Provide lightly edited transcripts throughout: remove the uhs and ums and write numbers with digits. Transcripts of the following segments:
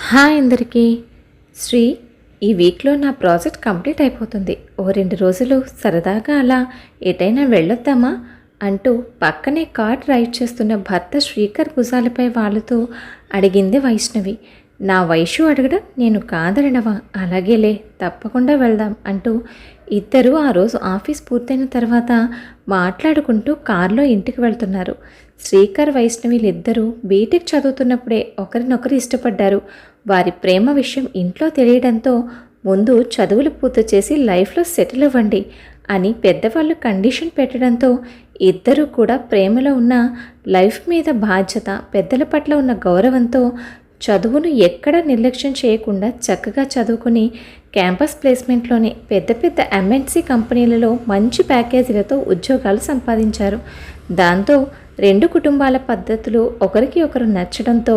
Hi అందరికీ. శ్రీ, ఈ వీక్లో నా ప్రాజెక్ట్ కంప్లీట్ అయిపోతుంది. ఓ 2 రోజులు సరదాగా అలా ఎటైనా వెళ్ళొద్దామా అంటూ పక్కనే కార్ డ్రైవ్ చేస్తున్న భర్త శ్రీకర్ భుజాలపై వాలుతూ అడిగింది వైష్ణవి. నా వైషు అడగడం నేను కాదనడవా? అలాగేలే, తప్పకుండా వెళ్దాం అంటూ ఇద్దరూ ఆ రోజు ఆఫీస్ పూర్తయిన తర్వాత మాట్లాడుకుంటూ కారులో ఇంటికి వెళ్తున్నారు. శ్రీకర్ వైష్ణవిలిద్దరూ బీటెక్ చదువుతున్నప్పుడే ఒకరినొకరు ఇష్టపడ్డారు. వారి ప్రేమ విషయం ఇంట్లో తెలియడంతో ముందు చదువులు పూర్తి చేసి లైఫ్లో సెటిల్ అవ్వండి అని పెద్దవాళ్ళు కండిషన్ పెట్టడంతో ఇద్దరూ కూడా ప్రేమలో ఉన్న లైఫ్ మీద బాధ్యత, పెద్దల పట్ల ఉన్న గౌరవంతో చదువును ఎక్కడ నిర్లక్ష్యం చేయకుండా చక్కగా చదువుకుని క్యాంపస్ ప్లేస్మెంట్లోనే పెద్ద పెద్ద ఎంఎన్సీ కంపెనీలలో మంచి ప్యాకేజీలతో ఉద్యోగాలు సంపాదించారు. దాంతో 2 కుటుంబాల పద్ధతులు ఒకరికి ఒకరు నచ్చడంతో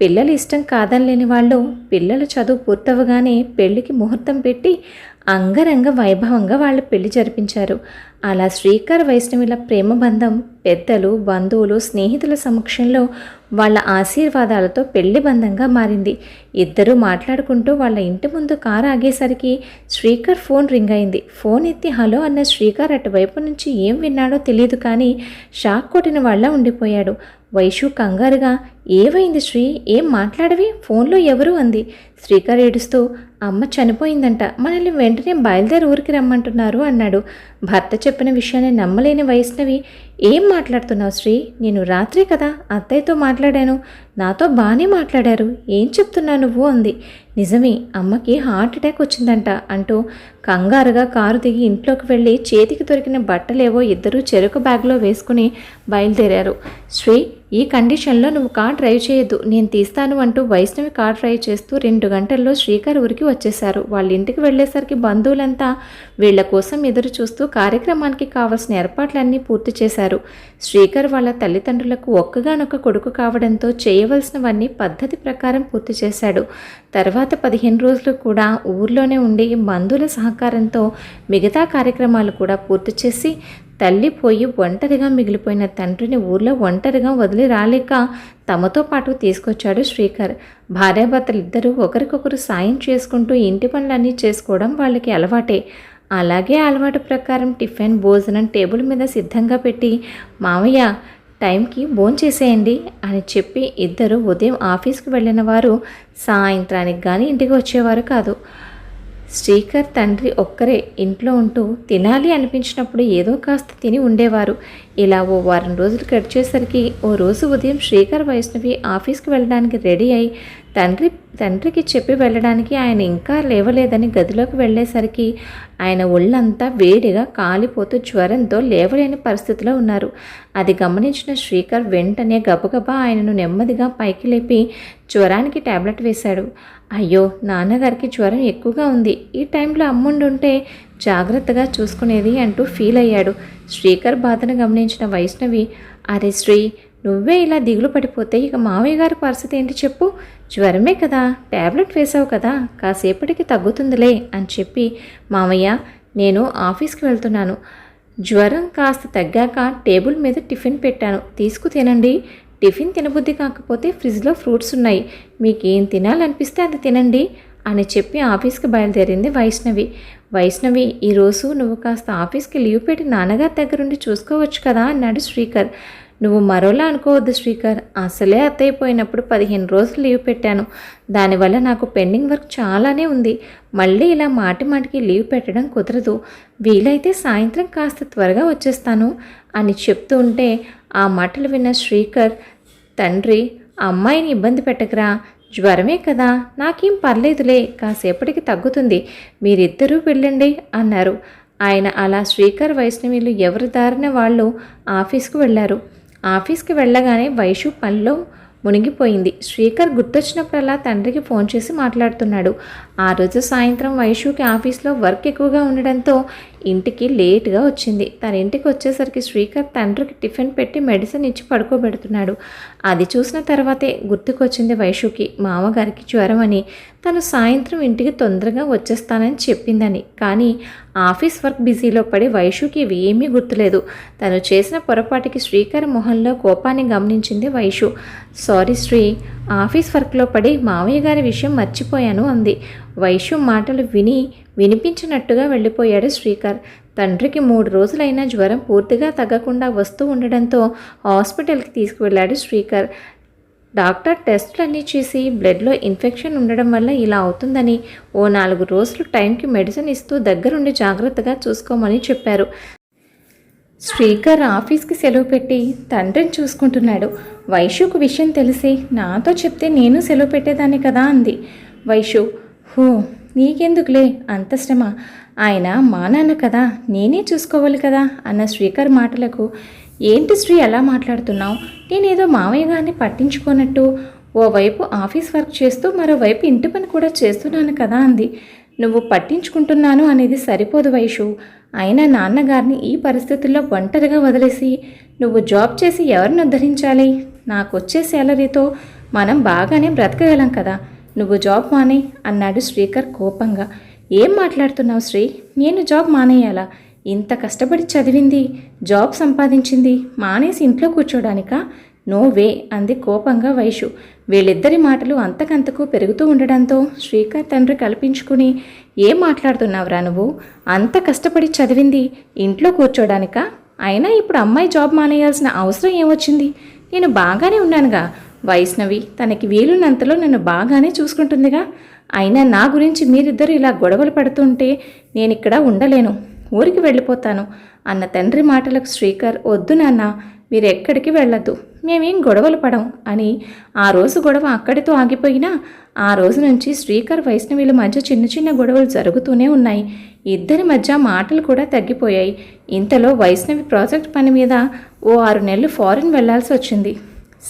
పిల్లలు ఇష్టం కాదనలేని వాళ్ళు పిల్లల చదువు పూర్తవగానే పెళ్లికి ముహూర్తం పెట్టి అంగరంగ వైభవంగా వాళ్ళ పెళ్లి జరిపించారు. అలా శ్రీకర్ వైష్ణవిల ప్రేమ బంధం పెద్దలు, బంధువులు, స్నేహితుల సమక్షంలో వాళ్ళ ఆశీర్వాదాలతో పెళ్లి బంధంగా మారింది. ఇద్దరూ మాట్లాడుకుంటూ వాళ్ళ ఇంటి ముందు కారు ఆగేసరికి శ్రీకర్ ఫోన్ రింగ్ అయింది. ఫోన్ ఎత్తి హలో అన్న శ్రీకర్ అటువైపు నుంచి ఏం విన్నాడో తెలియదు, కానీ షాక్ కొట్టిన వాళ్ళ ఉండిపోయాడు. వైషు కంగారుగా ఏమైంది శ్రీ, ఏం మాట్లాడవి, ఫోన్లో ఎవరు అంది. శ్రీకర్ ఏడుస్తూ అమ్మ చనిపోయిందంట, మనల్ని వెంటనే బయలుదేరి ఊరికి రమ్మంటున్నారు అన్నాడు. భర్త చెప్పిన విషయాన్ని నమ్మలేని వైష్ణవి ఏం మాట్లాడుతున్నావు శ్రీ, నేను రాత్రే కదా అత్తయ్యతో మాట్లాడాను, నాతో బాగానే మాట్లాడారు, ఏం చెప్తున్నావు నువ్వు అంది. నిజమే, అమ్మకి హార్ట్ అటాక్ వచ్చిందంట అంటూ కంగారుగా కారు దిగి ఇంట్లోకి వెళ్ళి చేతికి దొరికిన బట్టలేవో ఇద్దరూ చెరుకు బ్యాగ్లో వేసుకుని బయలుదేరారు. శ్రీ, ఈ కండిషన్లో నువ్వు కార్ డ్రైవ్ చేయొద్దు, నేను తీస్తాను అంటూ వైష్ణవి కార్ డ్రైవ్ చేస్తూ 2 గంటల్లో శ్రీకర్ ఊరికి వచ్చేశారు. వాళ్ళ ఇంటికి వెళ్ళేసరికి బంధువులంతా వీళ్ల కోసం ఎదురు చూస్తూ కార్యక్రమానికి కావాల్సిన ఏర్పాట్లన్నీ పూర్తి చేశారు. శ్రీకర్ వాళ్ళ తల్లిదండ్రులకు ఒక్కగానొక్క కొడుకు కావడంతో చేయవలసినవన్నీ పద్ధతి ప్రకారం పూర్తి చేశాడు. తర్వాత 15 రోజులు కూడా ఊర్లోనే ఉండి బంధువుల సహకారంతో మిగతా కార్యక్రమాలు కూడా పూర్తి చేసి తల్లి పోయి ఒంటరిగా మిగిలిపోయిన తండ్రిని ఊర్లో ఒంటరిగా వదిలి రాలేక తమతో పాటు తీసుకొచ్చాడు శ్రీకర్. భార్యాభర్తలిద్దరూ ఒకరికొకరు సాయం చేసుకుంటూ ఇంటి పనులన్నీ చేసుకోవడం వాళ్ళకి అలవాటే. అలాగే అలవాటు ప్రకారం టిఫిన్, భోజనం టేబుల్ మీద సిద్ధంగా పెట్టి మావయ్య టైంకి భోంచేసేయండి అని చెప్పి ఇద్దరు ఉదయం ఆఫీస్కి వెళ్ళిన వారు సాయంత్రానికి కానీ ఇంటికి వచ్చేవారు కాదు. శ్రీకర్ తండ్రి ఒక్కరే ఇంట్లో ఉంటూ తినాలి అనిపించినప్పుడు ఏదో కాస్త తిని ఉండేవారు. ఇలా ఓ వారం రోజులు గడిచేసరికి ఓ రోజు ఉదయం శ్రీకర్ వైష్ణవి ఆఫీస్కి వెళ్ళడానికి రెడీ అయి తండ్రికి చెప్పి వెళ్ళడానికి ఆయన ఇంకా లేవలేదని గదిలోకి వెళ్ళేసరికి ఆయన ఒళ్ళంతా వేడిగా కాలిపోతూ జ్వరంతో లేవలేని పరిస్థితిలో ఉన్నారు. అది గమనించిన శ్రీకర్ వెంటనే గబగబా ఆయనను నెమ్మదిగా పైకి లేపి జ్వరానికి టాబ్లెట్ వేశాడు. అయ్యో, నాన్నగారికి జ్వరం ఎక్కువగా ఉంది, ఈ టైంలో అమ్ముండుంటే జాగ్రత్తగా చూసుకునేది అంటూ ఫీల్ అయ్యాడు. శ్రీకర్ బాధను గమనించిన వైష్ణవి, అరే శ్రీ, నువ్వే ఇలా దిగులు పడిపోతే ఇక మావయ్య గారి పరిస్థితి ఏంటి చెప్పు, జ్వరమే కదా, టాబ్లెట్ వేసావు కదా, కాసేపటికి తగ్గుతుందిలే అని చెప్పి మావయ్య నేను ఆఫీస్కి వెళ్తున్నాను, జ్వరం కాస్త తగ్గాక టేబుల్ మీద టిఫిన్ పెట్టాను, తీసుకు తినండి, టిఫిన్ తినబుద్ధి కాకపోతే ఫ్రిడ్జ్లో ఫ్రూట్స్ ఉన్నాయి, మీకేం తినాలనిపిస్తే అది తినండి అని చెప్పి ఆఫీస్కి బయలుదేరింది వైష్ణవి ఈరోజు నువ్వు కాస్త ఆఫీస్కి లీవ్ పెట్టి నాన్నగారి దగ్గరుండి చూసుకోవచ్చు కదా అన్నాడు శ్రీకర్. నువ్వు మరోలా అనుకోవద్దు శ్రీకర్, అసలే అత్తయ్య పోయినప్పుడు 15 రోజులు లీవ్ పెట్టాను, దానివల్ల నాకు పెండింగ్ వర్క్ చాలానే ఉంది, మళ్ళీ ఇలా మాటికి లీవ్ పెట్టడం కుదరదు, వీలైతే సాయంత్రం కాస్త త్వరగా వచ్చేస్తాను అని చెప్తూ ఉంటే ఆ మాటలు విన్న శ్రీకర్ తండ్రి, అమ్మాయిని ఇబ్బంది పెట్టకరా, జ్వరమే కదా, నాకేం పర్లేదులే, కాసేపటికి తగ్గుతుంది, మీరిద్దరూ వెళ్ళండి అన్నారు. ఆయన అలా శ్రీకర్ వైష్ణవిలు ఎవరి దారిన వాళ్ళు ఆఫీస్కు వెళ్ళారు. ఆఫీస్కి వెళ్ళగానే వైషు పనిలో మునిగిపోయింది. శ్రీకర్ గుర్తొచ్చినప్పుడల్లా తండ్రికి ఫోన్ చేసి మాట్లాడుతున్నాడు. ఆ రోజు సాయంత్రం వైషుకి ఆఫీస్లో వర్క్ ఎక్కువగా ఉండడంతో ఇంటికి లేట్గా వచ్చింది. తన ఇంటికి వచ్చేసరికి శ్రీకర్ తండ్రికి టిఫిన్ పెట్టి మెడిసిన్ ఇచ్చి పడుకోబెడుతున్నాడు. అది చూసిన తర్వాతే గుర్తుకొచ్చింది వైషుకి మామగారికి జ్వరం అని. తను సాయంత్రం ఇంటికి తొందరగా వచ్చేస్తానని చెప్పిందని. కానీ ఆఫీస్ వర్క్ బిజీలో పడి వైషుకి ఇవి ఏమీ గుర్తులేదు. తను చేసిన పొరపాటికి శ్రీకర్ మొహంలో కోపాన్ని గమనించింది వైషు. సారీ శ్రీ, ఆఫీస్ వర్క్లో పడి మావయ్య గారి విషయం మర్చిపోయాను అంది. వైషు మాటలు వినిపించినట్టుగా వెళ్ళిపోయాడు శ్రీకర్. తండ్రికి 3 రోజులైనా జ్వరం పూర్తిగా తగ్గకుండా వస్తూ ఉండడంతో హాస్పిటల్కి తీసుకువెళ్ళాడు శ్రీకర్. డాక్టర్ టెస్టులన్నీ చేసి బ్లడ్లో ఇన్ఫెక్షన్ ఉండడం వల్ల ఇలా అవుతుందని, ఓ 4 రోజులు టైంకి మెడిసిన్ ఇస్తూ దగ్గరుండి జాగ్రత్తగా చూసుకోమని చెప్పారు. శ్రీకర్ ఆఫీస్కి సెలవు పెట్టి తండ్రిని చూసుకుంటున్నాడు. వైషుకు విషయం తెలిసి నాతో చెప్తే నేను సెలవు పెట్టేదాన్ని కదా అంది. వైషు, హో నీకెందుకులే అంత శ్రమ, ఆయన మా నాన్న కదా, నేనే చూసుకోవాలి కదా అన్న శ్రీకర్ మాటలకు, ఏంటి శ్రీ అలా మాట్లాడుతున్నావు? నేనేదో మావయ్య గారిని పట్టించుకోనట్టు ఓవైపు ఆఫీస్ వర్క్ చేస్తూ మరోవైపు ఇంటి పని కూడా చేస్తున్నాను కదా అంది. నువ్వు పట్టించుకుంటున్నాను అనేది సరిపోదు వైషు. అయినా నాన్నగారిని ఈ పరిస్థితుల్లో ఒంటరిగా వదిలేసి నువ్వు జాబ్ చేసి ఎవరిని ఉద్ధరించాలి? నాకొచ్చే శాలరీతో మనం బాగానే బ్రతకగలం కదా, నువ్వు జాబ్ మానే అన్నాడు శ్రీకర్ కోపంగా. ఏం మాట్లాడుతున్నావు శ్రీ? నేను జాబ్ మానేయాలా? ఇంత కష్టపడి చదివింది, జాబ్ సంపాదించింది మానేసి ఇంట్లో కూర్చోడానికా? నో వే అంది కోపంగా వైషు. వీళ్ళిద్దరి మాటలు అంతకంతకు పెరుగుతూ ఉండడంతో శ్రీకర్ తండ్రి కల్పించుకుని, ఏం మాట్లాడుతున్నావురా నువ్వు? అంత కష్టపడి చదివింది ఇంట్లో కూర్చోడానికా? అయినా ఇప్పుడు అమ్మాయి జాబ్ మానేయాల్సిన అవసరం ఏమొచ్చింది? నేను బాగానే ఉన్నానుగా. వైష్ణవి తనకి వీలున్నంతలో నన్ను బాగానే చూసుకుంటుందిగా. అయినా నా గురించి మీరిద్దరు ఇలా గొడవలు పడుతుంటే నేనిక్కడ ఉండలేను, ఊరికి వెళ్ళిపోతాను అన్న తండ్రి మాటలకు శ్రీకర్, వద్దు నాన్న, మీరెక్కడికి వెళ్ళొద్దు, మేమేం గొడవలు పడం అని. ఆ రోజు గొడవ అక్కడితో ఆగిపోయినా ఆ రోజు నుంచి శ్రీకర్ వైష్ణవిల మధ్య చిన్న చిన్న గొడవలు జరుగుతూనే ఉన్నాయి. ఇద్దరి మధ్య మాటలు కూడా తగ్గిపోయాయి. ఇంతలో వైష్ణవి ప్రాజెక్ట్ పని మీద ఓ 6 నెలలు ఫారిన్ వెళ్లాల్సి వచ్చింది.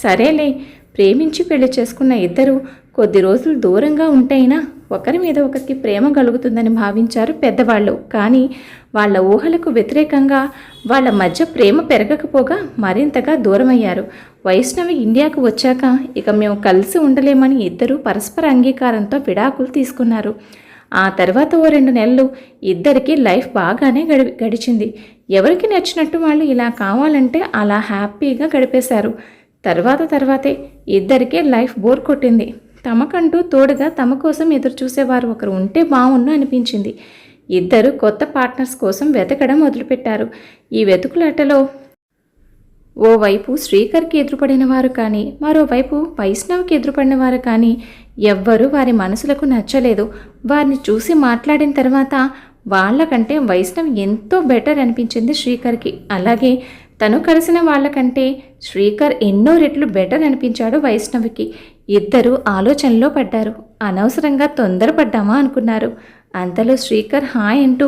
సరేలే, ప్రేమించి పెళ్లి చేసుకున్న ఇద్దరు కొద్ది రోజులు దూరంగా ఉంటైనా ఒకరి మీద ఒకరికి ప్రేమ కలుగుతుందని భావించారు పెద్దవాళ్ళు. కానీ వాళ్ళ ఊహలకు వ్యతిరేకంగా వాళ్ళ మధ్య ప్రేమ పెరగకపోగా మరింతగా దూరమయ్యారు. వైష్ణవి ఇండియాకు వచ్చాక ఇక మేము కలిసి ఉండలేమని ఇద్దరూ పరస్పర అంగీకారంతో విడాకులు తీసుకున్నారు. ఆ తర్వాత ఓ 2 నెలలు ఇద్దరికీ లైఫ్ బాగానే గడిచింది. ఎవరికి నచ్చినట్టు వాళ్ళు ఇలా కావాలంటే అలా హ్యాపీగా గడిపేశారు. తర్వాతే ఇద్దరికీ లైఫ్ బోర్ కొట్టింది. తమకంటూ తోడుగా తమ కోసం ఎదురు చూసేవారు ఒకరు ఉంటే బాగుండు అనిపించింది. ఇద్దరు కొత్త పార్ట్నర్స్ కోసం వెతకడం మొదలుపెట్టారు. ఈ వెతుకులాటలో ఓవైపు శ్రీకర్కి ఎదురుపడిన వారు కానీ మరోవైపు వైష్ణవ్కి ఎదురుపడిన వారు కానీ ఎవ్వరూ వారి మనసులకు నచ్చలేదు. వారిని చూసి మాట్లాడిన తర్వాత వాళ్ళకంటే వైష్ణవ్ ఎంతో బెటర్ అనిపించింది శ్రీకర్కి. అలాగే తను కలిసిన వాళ్ళకంటే శ్రీకర్ ఎన్నో రెట్లు బెటర్ అనిపించాడు వైష్ణవికి. ఇద్దరు ఆలోచనలో పడ్డారు. అనవసరంగా తొందరపడ్డామా అనుకున్నారు. అంతలో శ్రీకర్ హాయ్ అంటూ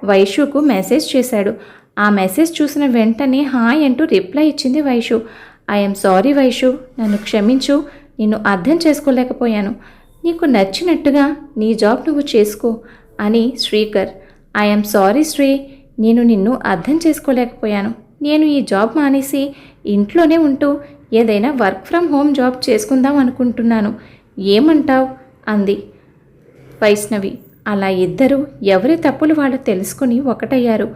వైషుకు మెసేజ్ చేశాడు. ఆ మెసేజ్ చూసిన వెంటనే హాయ్ అంటూ రిప్లై ఇచ్చింది వైషు. ఐఎమ్ సారీ వైషు, నన్ను క్షమించు, నిన్ను అర్థం చేసుకోలేకపోయాను. నీకు నచ్చినట్టుగా నీ జాబ్ నువ్వు చేసుకో అని శ్రీకర్. ఐఎమ్ సారీ శ్రీ, నేను నిన్ను అర్థం చేసుకోలేకపోయాను. నేను ఈ జాబ్ మానేసి ఇంట్లోనే ఉంటూ ఏదైనా వర్క్ ఫ్రమ్ హోమ్ జాబ్ చేసుకుందాం అనుకుంటున్నాను, ఏమంటావ్ అంది వైష్ణవి. అలా ఇద్దరు ఎవరి తప్పులు వాళ్ళు తెలుసుకుని ఒకటయ్యారు.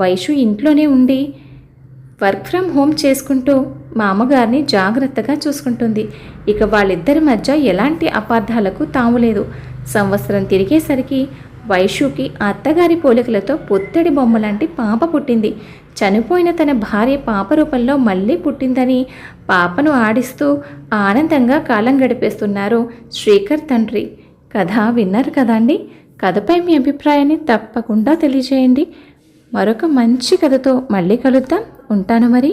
వైషు ఇంట్లోనే ఉండి వర్క్ ఫ్రమ్ హోమ్ చేసుకుంటూ మా అమ్మగారిని జాగ్రత్తగా చూసుకుంటుంది. ఇక వాళ్ళిద్దరి మధ్య ఎలాంటి అపార్థాలకు తాములేదు. సంవత్సరం తిరిగేసరికి వైషుకి అత్తగారి పోలికలతో పొత్తడి బొమ్మలాంటి పాప పుట్టింది. చనిపోయిన తన భార్య పాప రూపంలో మళ్ళీ పుట్టిందని పాపను ఆడిస్తూ ఆనందంగా కాలం గడిపేస్తున్నారు శ్రీకర్ తండ్రి. కథ విన్నారు కదండి. కథపై మీ అభిప్రాయాన్ని తప్పకుండా తెలియజేయండి. మరొక మంచి కథతో మళ్ళీ కలుద్దాం. ఉంటాను మరి.